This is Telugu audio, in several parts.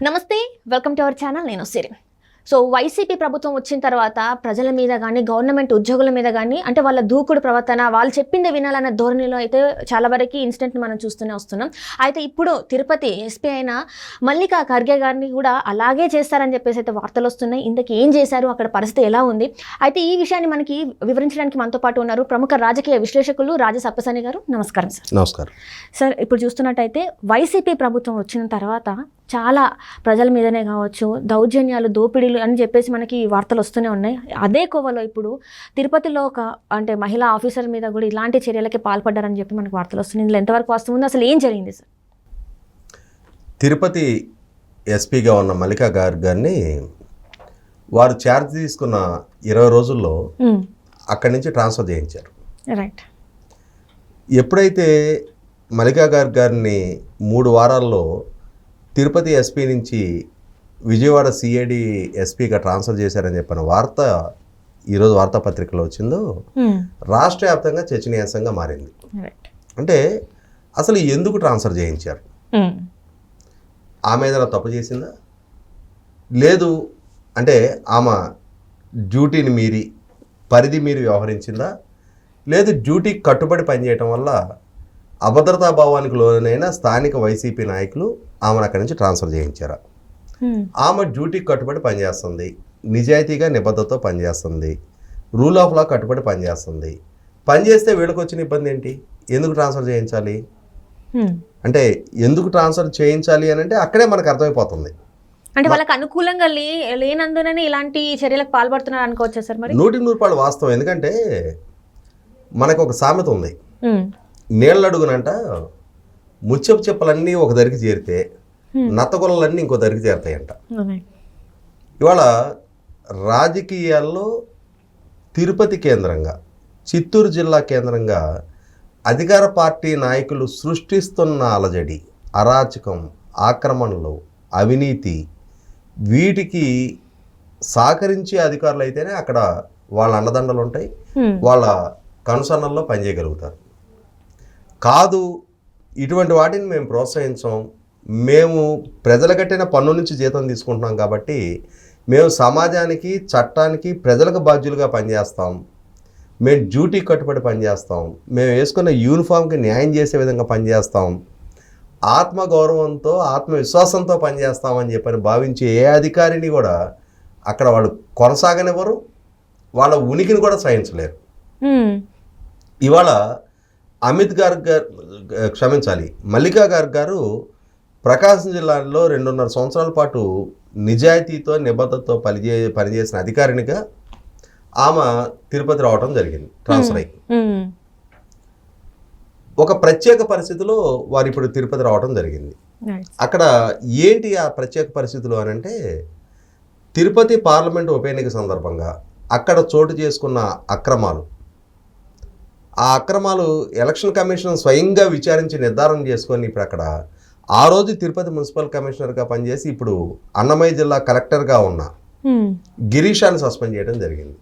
నమస్తే, వెల్కమ్ టు అవర్ ఛానల్. నేను సిరి. సో వైసీపీ ప్రభుత్వం వచ్చిన తర్వాత ప్రజల మీద కానీ గవర్నమెంట్ ఉద్యోగుల మీద కానీ అంటే వాళ్ళ దూకుడు ప్రవర్తన, వాళ్ళు చెప్పిందే వినాలన్న ధోరణిలో అయితే చాలా వరకు ఇన్సిడెంట్ని మనం చూస్తూనే వస్తున్నాం. అయితే ఇప్పుడు తిరుపతి ఎస్పీ అయిన మల్లికా ఖర్గే గారిని కూడా అలాగే చేస్తారని చెప్పేసి అయితే వార్తలు వస్తున్నాయి. ఇంతకీ ఏం చేశారు, అక్కడ పరిస్థితి ఎలా ఉంది? అయితే ఈ విషయాన్ని మనకి వివరించడానికి మనతో పాటు ఉన్నారు ప్రముఖ రాజకీయ విశ్లేషకులు రాజా సప్పసాని గారు. నమస్కారం సార్. నమస్కారం సార్. ఇప్పుడు చూస్తున్నట్టయితే వైసీపీ ప్రభుత్వం వచ్చిన తర్వాత చాలా ప్రజల మీదనే కావచ్చు దౌర్జన్యాలు, దోపిడీలు అని చెప్పేసి మనకి వార్తలు వస్తూనే ఉన్నాయి. అదే కోవలో ఇప్పుడు తిరుపతిలో ఒక మహిళా ఆఫీసర్ మీద కూడా ఇలాంటి చర్యలకి పాల్పడ్డారని చెప్పి మనకు వార్తలు వస్తున్నాయి. ఇందులో ఎంతవరకు వాస్తవం ఉంది, అసలు ఏం జరిగింది సార్? తిరుపతి ఎస్పీగా ఉన్న మల్లికా గారిని వారు ఛార్జ్ తీసుకున్న 20 రోజుల్లో అక్కడి నుంచి ట్రాన్స్ఫర్ చేయించారు. రైట్. ఎప్పుడైతే మల్లికా గారిని 3 వారాల్లో తిరుపతి ఎస్పీ నుంచి విజయవాడ సిఐడి ఎస్పీగా ట్రాన్స్ఫర్ చేశారని చెప్పిన వార్త ఈరోజు వార్తాపత్రికలో వచ్చిందో రాష్ట్ర వ్యాప్తంగా చర్చనీయాంశంగా మారింది. అంటే అసలు ఎందుకు ట్రాన్స్ఫర్ చేయించారు? ఆమె ఏదైనా తప్పు చేసిందా? లేదు అంటే ఆమె డ్యూటీని మీరి పరిధి మీరి వ్యవహరించిందా? లేదు డ్యూటీకి కట్టుబడి పనిచేయటం వల్ల అభద్రతా భావానికి లోనైన స్థానిక వైసీపీ నాయకులు ఆమెను అక్కడి నుంచి ట్రాన్స్ఫర్ చేయించారు. ఆమె డ్యూటీకి కట్టుబడి పనిచేస్తుంది, నిజాయితీగా నిబద్ధతతో పనిచేస్తుంది, రూల్ ఆఫ్ లా కట్టుబడి పనిచేస్తుంది. పనిచేస్తే వీళ్ళకి వచ్చిన ఇబ్బంది ఏంటి? ఎందుకు ట్రాన్స్ఫర్ చేయించాలి అంటే ఎందుకు ట్రాన్స్ఫర్ చేయించాలి అని అంటే అక్కడే మనకు అర్థమైపోతుంది. అంటే వాళ్ళకి అనుకూలంగా లేనందుననే ఇలాంటి చర్యలకు పాల్పడుతున్నారు అనుకోవచ్చా సార్? మరి 100% వాస్తవం. ఎందుకంటే మనకు ఒక సామెత ఉంది, నీళ్ళడుగునంట ముచ్చపు చెప్పలన్నీ ఒక దరికి చేరితే నత్తగొల్లలన్నీ ఇంకో దరికి చేరుతాయంట. ఇవాళ రాజకీయాల్లో తిరుపతి కేంద్రంగా, చిత్తూరు జిల్లా కేంద్రంగా అధికార పార్టీ నాయకులు సృష్టిస్తున్న అలజడి, అరాచకం, ఆక్రమణలు, అవినీతి, వీటికి సహకరించే అధికారులు అయితేనే అక్కడ వాళ్ళ అండదండలు ఉంటాయి, వాళ్ళ కనుసన్నల్లో పనిచేయగలుగుతారు. కాదు, ఇటువంటి వాటిని మేము ప్రోత్సహించాం, మేము ప్రజలు కట్టిన పన్ను నుంచి జీతం తీసుకుంటున్నాం కాబట్టి మేము సమాజానికి, చట్టానికి, ప్రజలకు బాధ్యులుగా పనిచేస్తాం, మేము డ్యూటీకి కట్టుబడి పనిచేస్తాం, మేము వేసుకున్న యూనిఫామ్కి న్యాయం చేసే విధంగా పనిచేస్తాం, ఆత్మగౌరవంతో ఆత్మవిశ్వాసంతో పనిచేస్తామని చెప్పని భావించే ఏ అధికారిని కూడా అక్కడ వాళ్ళు కొనసాగనివ్వరు, వాళ్ళ ఉనికిని కూడా సహించలేరు. ఇవాళ మల్లికా గారు ప్రకాశం జిల్లాలో 2.5 సంవత్సరాల పాటు నిజాయితీతో నిబద్ధతతో పనిచేసిన అధికారినిగా ఆమె తిరుపతి రావడం జరిగింది, ట్రాన్స్ఫర్ అయ్యి. ఒక ప్రత్యేక పరిస్థితిలో వారు ఇప్పుడు తిరుపతి రావడం జరిగింది. అక్కడ ఏంటి ఆ ప్రత్యేక పరిస్థితులు అని అంటే, తిరుపతి పార్లమెంటు ఉప ఎన్నిక సందర్భంగా అక్కడ చోటు చేసుకున్న అక్రమాలు, ఆ అక్రమాలు ఎలక్షన్ కమిషన్ స్వయంగా విచారించి నిర్ధారణ చేసుకొని ఇప్పుడు అక్కడ ఆ రోజు తిరుపతి మున్సిపల్ కమిషనర్గా పనిచేసి ఇప్పుడు అన్నమయ్య జిల్లా కలెక్టర్గా ఉన్న గిరీషాన్ని సస్పెండ్ చేయడం జరిగింది.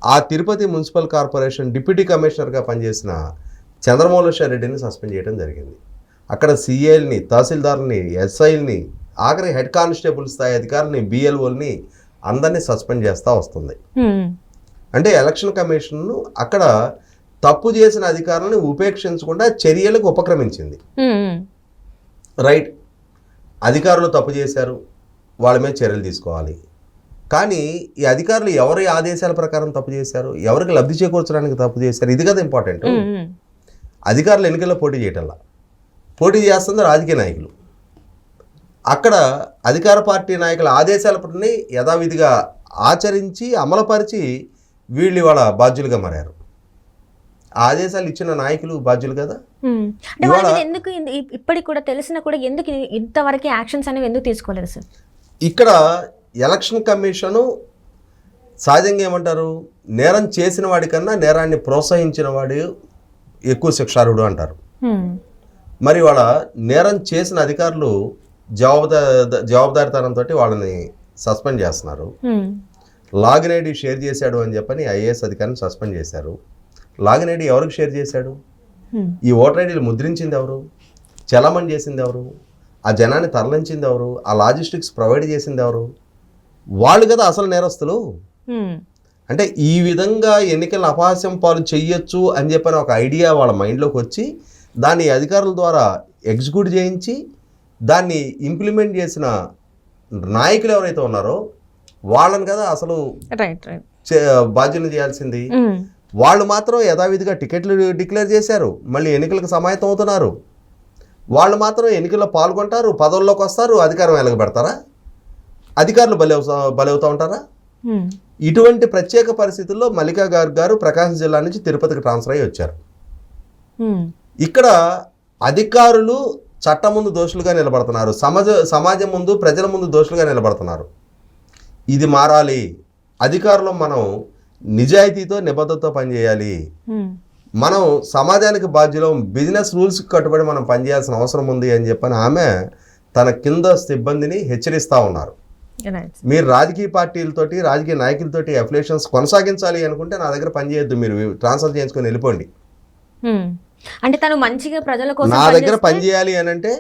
ఆ తిరుపతి మున్సిపల్ కార్పొరేషన్ డిప్యూటీ కమిషనర్గా పనిచేసిన చంద్రమౌళేశ్వర రెడ్డిని సస్పెండ్ చేయడం జరిగింది. అక్కడ సిఐల్ని, తహసీల్దార్ని, ఎస్ఐల్ని, ఆఖరి హెడ్ కానిస్టేబుల్ స్థాయి అధికారులని, బిఎల్ఓల్ని అందరినీ సస్పెండ్ చేస్తూ వస్తుంది. అంటే ఎలక్షన్ కమిషన్ను అక్కడ తప్పు చేసిన అధికారులను ఉపేక్షించకుండా చర్యలకు ఉపక్రమించింది. రైట్, అధికారులు తప్పు చేశారు, వాళ్ళ మీద చర్యలు తీసుకోవాలి. కానీ ఈ అధికారులు ఎవరి ఆదేశాల ప్రకారం తప్పు చేశారు, ఎవరికి లబ్ధి చేకూర్చడానికి తప్పు చేశారు, ఇది కదా ఇంపార్టెంట్. అధికారులు ఎన్నికల్లో పోటీ చేయటంలా, పోటీ చేస్తుంది రాజకీయ నాయకులు. అక్కడ అధికార పార్టీ నాయకుల ఆదేశాలపై యథావిధిగా ఆచరించి అమలుపరిచి వీళ్ళు ఇవాళ బాధ్యులుగా మారారు. ఆదేశాలు ఇచ్చిన నాయకులు బాధ్యులు కదా. ఎందుకు ఇప్పటికి కూడా తెలిసినా కూడా ఎందుకు ఇంతవరకు యాక్షన్స్ అనేవి ఎందుకు తీసుకోలేదు సార్? ఇక్కడ ఎలక్షన్ కమిషను సహజంగా ఏమంటారు, నేరం చేసిన వాడికన్నా నేరాన్ని ప్రోత్సహించిన వాడు ఎక్కువ శిక్షార్హుడు అంటారు. మరి వాళ్ళ నేరం చేసిన అధికారులు జవాబుదారితనంతో వాళ్ళని సస్పెండ్ చేస్తున్నారు. లాగిన్ ఐడి షేర్ చేశాడు అని చెప్పని ఐఏఎస్ అధికారిని సస్పెండ్ చేశారు. లాగిన్ ఐడి ఎవరికి షేర్ చేశాడు? ఈ ఓటర్ ఐడీలు ముద్రించింది ఎవరు? చలామణి చేసింది ఎవరు? ఆ జనాన్ని తరలించింది ఎవరు, ఆ లాజిస్టిక్స్ ప్రొవైడ్ చేసింది ఎవరు? వాళ్ళు కదా అసలు నేరస్తులు. అంటే ఈ విధంగా ఎన్నికల అపహాస్యం పాలు చెయ్యొచ్చు అని చెప్పని ఒక ఐడియా వాళ్ళ మైండ్లోకి వచ్చి దాన్ని అధికారుల ద్వారా ఎగ్జిక్యూట్ చేయించి దాన్ని ఇంప్లిమెంట్ చేసిన నాయకులు ఎవరైతే ఉన్నారో వాళ్ళని కదా అసలు బాధ్యులు చేయాల్సింది. వాళ్ళు మాత్రం యథావిధిగా టికెట్లు డిక్లేర్ చేశారు, మళ్ళీ ఎన్నికలకు సమాయత్తం అవుతున్నారు. వాళ్ళు మాత్రం ఎన్నికల్లో పాల్గొంటారు, పదవుల్లోకి వస్తారు, అధికారం వెలగబెడతారా? అధికారులు బలవుతూ ఉంటారా? ఇటువంటి ప్రత్యేక పరిస్థితుల్లో మల్లికా గారు ప్రకాశం జిల్లా నుంచి తిరుపతికి ట్రాన్స్ఫర్ అయ్యి వచ్చారు. ఇక్కడ అధికారులు చట్టం ముందు దోషులుగా నిలబడుతున్నారు, సమాజం ముందు ప్రజల ముందు దోషులుగా నిలబడుతున్నారు. ఇది మారాలి. అధికారులు మనం నిజాయితీతో నిబద్ధతతో పనిచేయాలి. మనం సమాజానికి బాధ్యులం, బిజినెస్ రూల్స్కి కట్టుబడి మనం పనిచేయాల్సిన అవసరం ఉంది అని చెప్పని ఆమె తన కింద సిబ్బందిని హెచ్చరిస్తూ ఉన్నారు. మీరు రాజకీయ పార్టీలతోటి రాజకీయ నాయకులతోటి అఫిలియేషన్స్ కొనసాగించాలి అనుకుంటే నా దగ్గర పనిచేయొద్దు, మీరు ట్రాన్స్ఫర్ చేయించుకొని వెళ్ళిపోండి. అంటే తను మంచిగా ప్రజల కోసం నా దగ్గర పనిచేయాలి అని అంటే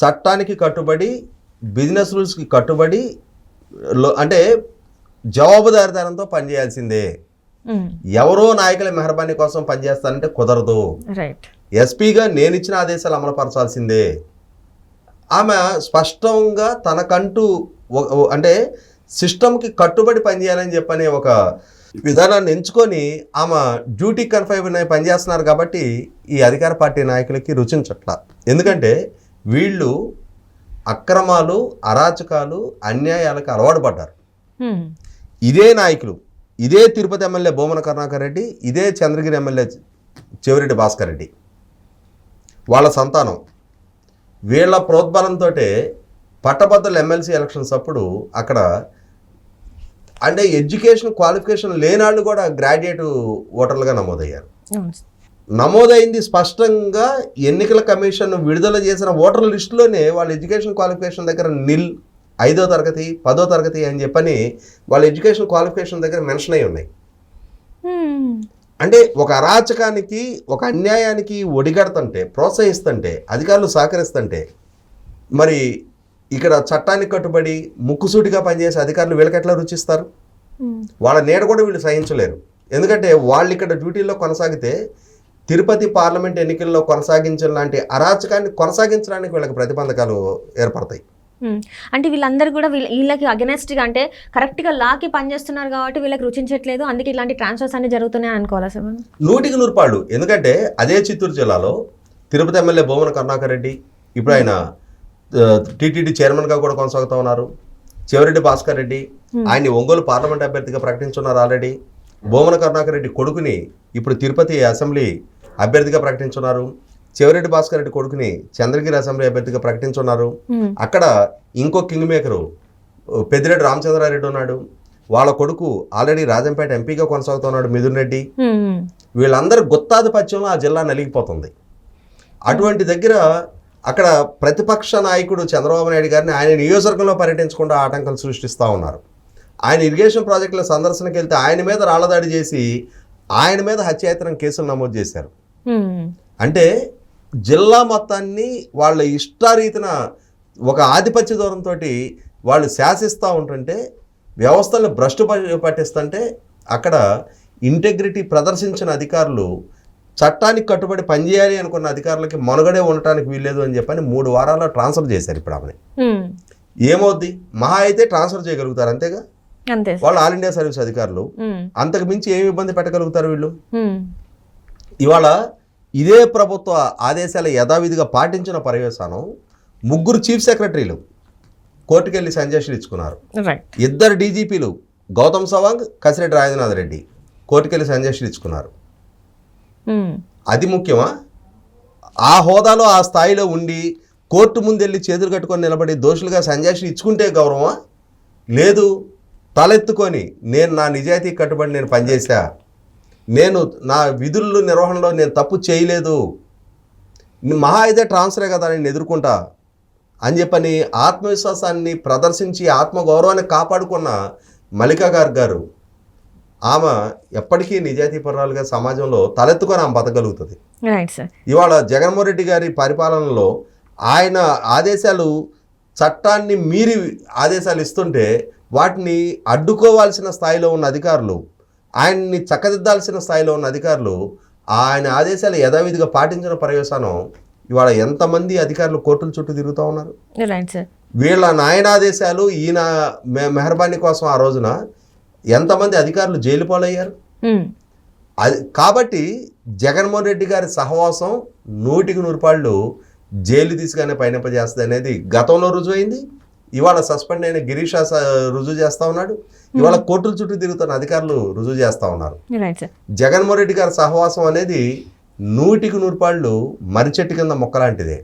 చట్టానికి కట్టుబడి బిజినెస్ రూల్స్కి కట్టుబడి అంటే జవాబుదారితనంతో పనిచేయాల్సిందే. ఎవరో నాయకుల మెహర్బానీ కోసం పనిచేస్తానంటే కుదరదు. ఎస్పీగా నేను ఇచ్చిన ఆదేశాలు అమలుపరచాల్సిందే. ఆమె స్పష్టంగా తనకంటూ అంటే సిస్టమ్కి కట్టుబడి పనిచేయాలని చెప్పని ఒక విధానాన్ని ఎంచుకొని ఆమె డ్యూటీ కన్ఫైన్ అయి పనిచేస్తున్నారు. కాబట్టి ఈ అధికార పార్టీ నాయకులకి రుచించట్ల. ఎందుకంటే వీళ్ళు అక్రమాలు, అరాచకాలు, అన్యాయాలకు అలవాటు పడ్డారు. ఇదే నాయకులు, ఇదే తిరుపతి ఎమ్మెల్యే భూమన కరుణాకర్ రెడ్డి, ఇదే చంద్రగిరి ఎమ్మెల్యే చెవిరెడ్డి భాస్కర్ రెడ్డి వాళ్ళ సంతానం, వీళ్ళ ప్రోద్బలంతో పట్టభద్రుల ఎమ్మెల్సీ ఎలక్షన్స్ అప్పుడు అక్కడ అంటే ఎడ్యుకేషన్ క్వాలిఫికేషన్ లేనాళ్ళు కూడా గ్రాడ్యుయేట్ ఓటర్లుగా నమోదయ్యారు. నమోదైంది స్పష్టంగా ఎన్నికల కమిషన్ విడుదల చేసిన ఓటర్ల లిస్టులోనే వాళ్ళ ఎడ్యుకేషన్ క్వాలిఫికేషన్ దగ్గర 5వ తరగతి 10వ తరగతి అని చెప్పని వాళ్ళ ఎడ్యుకేషన్ క్వాలిఫికేషన్ దగ్గర మెన్షన్ అయి ఉన్నాయి. అంటే ఒక అరాచకానికి, ఒక అన్యాయానికి ఒడిగడుతుంటే, ప్రోత్సహిస్తుంటే, అధికారులు సహకరిస్తుంటే మరి ఇక్కడ చట్టానికి కట్టుబడి ముక్కుసూటిగా పనిచేసే అధికారులు వీళ్ళకెట్లా రుచిస్తారు? వాళ్ళ నీడ కూడా వీళ్ళు సహించలేరు. ఎందుకంటే వాళ్ళు ఇక్కడ డ్యూటీల్లో కొనసాగితే తిరుపతి పార్లమెంట్ ఎన్నికల్లో కొనసాగించిన లాంటి అరాచకాన్ని కొనసాగించడానికి వీళ్ళకి ప్రతిబంధకాలు ఏర్పడతాయి. అంటే వీళ్ళందరూ కూడా వీళ్ళకి అగెనెస్ట్గా అంటే కరెక్ట్గా లాకి పనిచేస్తున్నారు కాబట్టి వీళ్ళకి రుచించట్లేదు, అందుకే ఇలాంటి ట్రాన్స్ఫర్స్ అన్ని జరుగుతున్నాయి అనుకోవాలా సార్? 100% ఎందుకంటే అదే చిత్తూరు జిల్లాలో తిరుపతి ఎమ్మెల్యే భూమన కరుణాకర్ రెడ్డి ఇప్పుడు ఆయన టీటీడీ చైర్మన్గా కూడా కొనసాగుతూ ఉన్నారు. చెవిరెడ్డి భాస్కర్ రెడ్డి ఆయన్ని ఒంగోలు పార్లమెంట్ అభ్యర్థిగా ప్రకటించున్నారు ఆల్రెడీ. భూమన కరుణాకర్ రెడ్డి కొడుకుని ఇప్పుడు తిరుపతి అసెంబ్లీ అభ్యర్థిగా ప్రకటించున్నారు. చెవిరెడ్డి భాస్కర్ రెడ్డి కొడుకుని చంద్రగిరి అసెంబ్లీ అభ్యర్థిగా ప్రకటించున్నారు. అక్కడ ఇంకో కింగ్ మేకరు పెద్దిరెడ్డి రామచంద్రారెడ్డి ఉన్నాడు. వాళ్ళ కొడుకు ఆల్రెడీ రాజంపేట ఎంపీగా కొనసాగుతున్నాడు మిథున్ రెడ్డి. వీళ్ళందరూ గుత్తాధిపత్యంలో ఆ జిల్లా నలిగిపోతుంది. అటువంటి దగ్గర అక్కడ ప్రతిపక్ష నాయకుడు చంద్రబాబు నాయుడు గారిని ఆయన నియోజకవర్గంలో పర్యటించకుండా ఆటంకాలు సృష్టిస్తూ ఉన్నారు. ఆయన ఇరిగేషన్ ప్రాజెక్టుల సందర్శనకి వెళ్తే ఆయన మీద రాళ్లదాడి చేసి ఆయన మీద హత్యాయత్నం కేసులు నమోదు చేశారు. అంటే జిల్లా మొత్తాన్ని వాళ్ళ ఇష్టారీతిన ఒక ఆధిపత్య దూరంతో వాళ్ళు శాసిస్తూ ఉంటుంటే, వ్యవస్థలను భ్రష్టు పట్టిస్తుంటే అక్కడ ఇంటెగ్రిటీ ప్రదర్శించిన అధికారులు చట్టానికి కట్టుబడి పనిచేయాలి అనుకున్న అధికారులకి మనుగడే ఉండటానికి వీల్లేదు అని చెప్పని 3 వారాల్లో ట్రాన్స్ఫర్ చేశారు. ఇప్పుడు ఆమెని ఏమవుద్ది? మహా అయితే ట్రాన్స్ఫర్ చేయగలుగుతారు, అంతేగా. వాళ్ళు ఆల్ ఇండియా సర్వీస్ అధికారులు, అంతకు మించి ఏమి ఇబ్బంది పెట్టగలుగుతారు వీళ్ళు? ఇవాళ ఇదే ప్రభుత్వ ఆదేశాలు యథావిధిగా పాటించిన పర్యవసానం 3 చీఫ్ సెక్రటరీలు కోర్టుకెళ్ళి సంజయ్ ఇచ్చుకున్నారు. 2 డీజీపీలు గౌతమ్ సవాంగ్, కసిరెడ్డి రాజేంద్రనాథ్ రెడ్డి కోర్టుకెళ్ళి సంజయ్ ఇచ్చుకున్నారు. అది ముఖ్యమా? ఆ హోదాలో ఆ స్థాయిలో ఉండి కోర్టు ముందెళ్ళి చేతులు కట్టుకొని నిలబడి దోషులుగా సంజయ్ ఇచ్చుకుంటే గౌరవమా? లేదు, తలెత్తుకొని నేను నా నిజాయితీ కట్టుబడి నేను పనిచేశా, నేను నా విధుల నిర్వహణలో నేను తప్పు చేయలేదు, మహా అయితే ట్రాన్స్ఫరే కదా నేను ఎదుర్కొంటా అని చెప్పని ఆత్మవిశ్వాసాన్ని ప్రదర్శించి ఆత్మగౌరవాన్ని కాపాడుకున్న మల్లికా గారు ఆమె ఎప్పటికీ నిజాయితీపరురాలుగా సమాజంలో తలెత్తుకొని ఆమె బతకగలుగుతుంది. ఇవాళ జగన్మోహన్ రెడ్డి గారి పరిపాలనలో ఆయన ఆదేశాలు చట్టాన్ని మీరి ఆదేశాలు ఇస్తుంటే వాటిని అడ్డుకోవాల్సిన స్థాయిలో ఉన్న అధికారులు, ఆయన్ని చక్కదిద్దాల్సిన స్థాయిలో ఉన్న అధికారులు ఆయన ఆదేశాలు యథావిధిగా పాటించిన పర్యవసానం ఇవాళ ఎంతమంది అధికారులు కోర్టుల చుట్టూ తిరుగుతూ ఉన్నారు. Right sir. వీళ్ళ నాయనాదేశాలు ఈయన మెహర్బానీ కోసం ఆ రోజున ఎంతమంది అధికారులు జైలు పాలయ్యారు. అది కాబట్టి జగన్మోహన్ రెడ్డి గారి సహవాసం 100% జైలు తీసుగానే పయనింపజేస్తుంది అనేది గతంలో రుజువైంది. ఇవాళ సస్పెండ్ అయిన గిరీష్ రుజువు చేస్తూ ఉన్నాడు. ఇవాళ కోర్టుల చుట్టూ తిరుగుతున్న అధికారులు రుజువు చేస్తూ ఉన్నారు. జగన్మోహన్ రెడ్డి గారి సహవాసం అనేది 100% మరిచెట్టు కింద మొక్కలాంటిదే.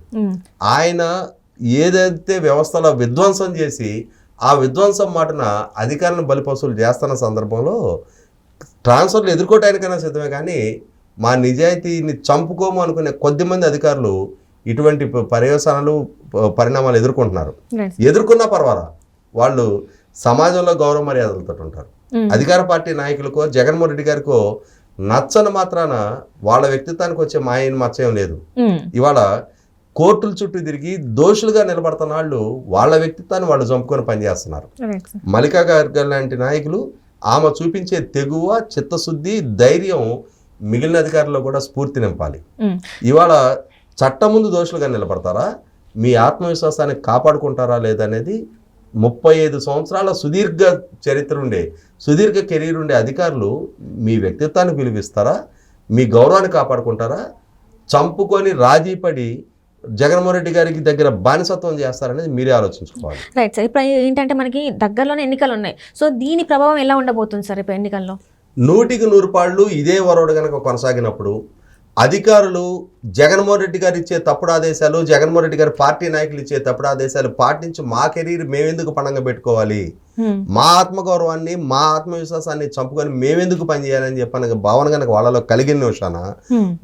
ఆయన ఏదైతే వ్యవస్థలో విధ్వంసం చేసి ఆ విధ్వంసం మాటన అధికారులను బలిపశువులు చేస్తున్న సందర్భంలో ట్రాన్స్ఫర్లు ఎదుర్కోవటానికైనా సిద్ధమే, కానీ మా నిజాయితీని చంపుకోము అనుకునే కొద్దిమంది అధికారులు ఇటువంటి పర్యవసానాలు పరిణామాలు ఎదుర్కొంటున్నారు. ఎదుర్కొన్నా పర్వాలా, వాళ్ళు సమాజంలో గౌరవ మర్యాదలతో ఉంటారు. అధికార పార్టీ నాయకులకో జగన్మోహన్ రెడ్డి గారికో నచ్చని మాత్రాన వాళ్ళ వ్యక్తిత్వానికి వచ్చే మాయని మచ్చయం లేదు. ఇవాళ కోర్టుల చుట్టూ తిరిగి దోషులుగా నిలబడుతున్న వాళ్ళు వాళ్ళ వ్యక్తిత్వాన్ని వాళ్ళు చంపుకొని పనిచేస్తున్నారు. మల్లికా గార్గ్ లాంటి నాయకులు ఆమె చూపించే తెగువ, చిత్తశుద్ధి, ధైర్యం మిగిలిన అధికారుల్లో కూడా స్ఫూర్తి నింపాలి. ఇవాళ చట్టం ముందు దోషులుగా నిలబడతారా, మీ ఆత్మవిశ్వాసాన్ని కాపాడుకుంటారా లేదనేది 35 సంవత్సరాల సుదీర్ఘ చరిత్ర ఉండే, సుదీర్ఘ కెరీర్ ఉండే అధికారులు మీ వ్యక్తిత్వాన్ని విలువిస్తారా, మీ గౌరవాన్ని కాపాడుకుంటారా, చంపుకొని రాజీపడి జగన్మోహన్ రెడ్డి గారికి దగ్గర బానిసత్వం చేస్తారనేది మీరే ఆలోచించుకోవాలి. Right sir. ఇప్పుడు ఏంటంటే మనకి దగ్గరలోనే ఎన్నికలు ఉన్నాయి. సో దీని ప్రభావం ఎలా ఉండబోతుంది సార్ ఇప్పుడు ఎన్నికల్లో? 100% ఇదే వరవడు కనుక కొనసాగినప్పుడు అధికారులు జగన్మోహన్ రెడ్డి గారు ఇచ్చే తప్పుడు ఆదేశాలు, జగన్మోహన్ రెడ్డి గారి పార్టీ నాయకులు ఇచ్చే తప్పుడు ఆదేశాలు పాటించి మా కెరీర్ మేమెందుకు పణంగా పెట్టుకోవాలి, మా ఆత్మగౌరవాన్ని మా ఆత్మవిశ్వాసాన్ని చంపుకొని మేమెందుకు పనిచేయాలని చెప్పని భావన కనుక వాళ్ళలో కలిగిన నిమిషాన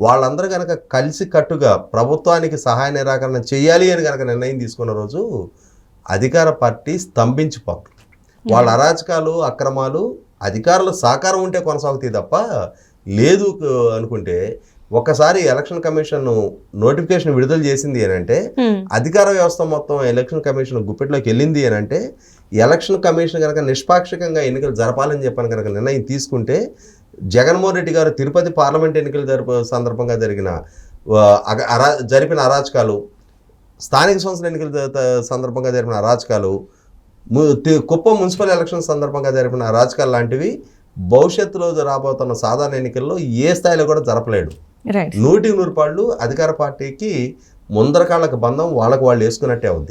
వాళ్ళందరూ కనుక కలిసి కట్టుగా ప్రభుత్వానికి సహాయ నిరాకరణ చేయాలి అని కనుక నిర్ణయం తీసుకున్న రోజు అధికార పార్టీ స్తంభించిపోతుంది. వాళ్ళ అరాచకాలు, అక్రమాలు అధికారుల సహకారం ఉంటే కొనసాగుతాయి తప్ప లేదు అనుకుంటే, ఒకసారి ఎలక్షన్ కమిషన్ నోటిఫికేషన్ విడుదల చేసింది అని అంటే, అధికార వ్యవస్థ మొత్తం ఎలక్షన్ కమిషన్ గుప్పెట్లోకి వెళ్ళింది అని అంటే, ఎలక్షన్ కమిషన్ కనుక నిష్పాక్షికంగా ఎన్నికలు జరపాలని చెప్పని కనుక నిర్ణయం తీసుకుంటే, జగన్మోహన్ రెడ్డి గారు తిరుపతి పార్లమెంట్ ఎన్నికలు సందర్భంగా జరిపిన అరాచకాలు, స్థానిక సంస్థల ఎన్నికల సందర్భంగా జరిపిన అరాచకాలు, కుప్పం మున్సిపల్ ఎలక్షన్ సందర్భంగా జరిపిన అరాచకాలు లాంటివి భవిష్యత్తులో రాబోతున్న సాధారణ ఎన్నికల్లో ఏ స్థాయిలో కూడా జరపలేడు. 100% అధికార పార్టీకి ముందరకాళ్ళకి బంధం వాళ్ళకు వాళ్ళు వేసుకున్నట్టే అవుద్ది.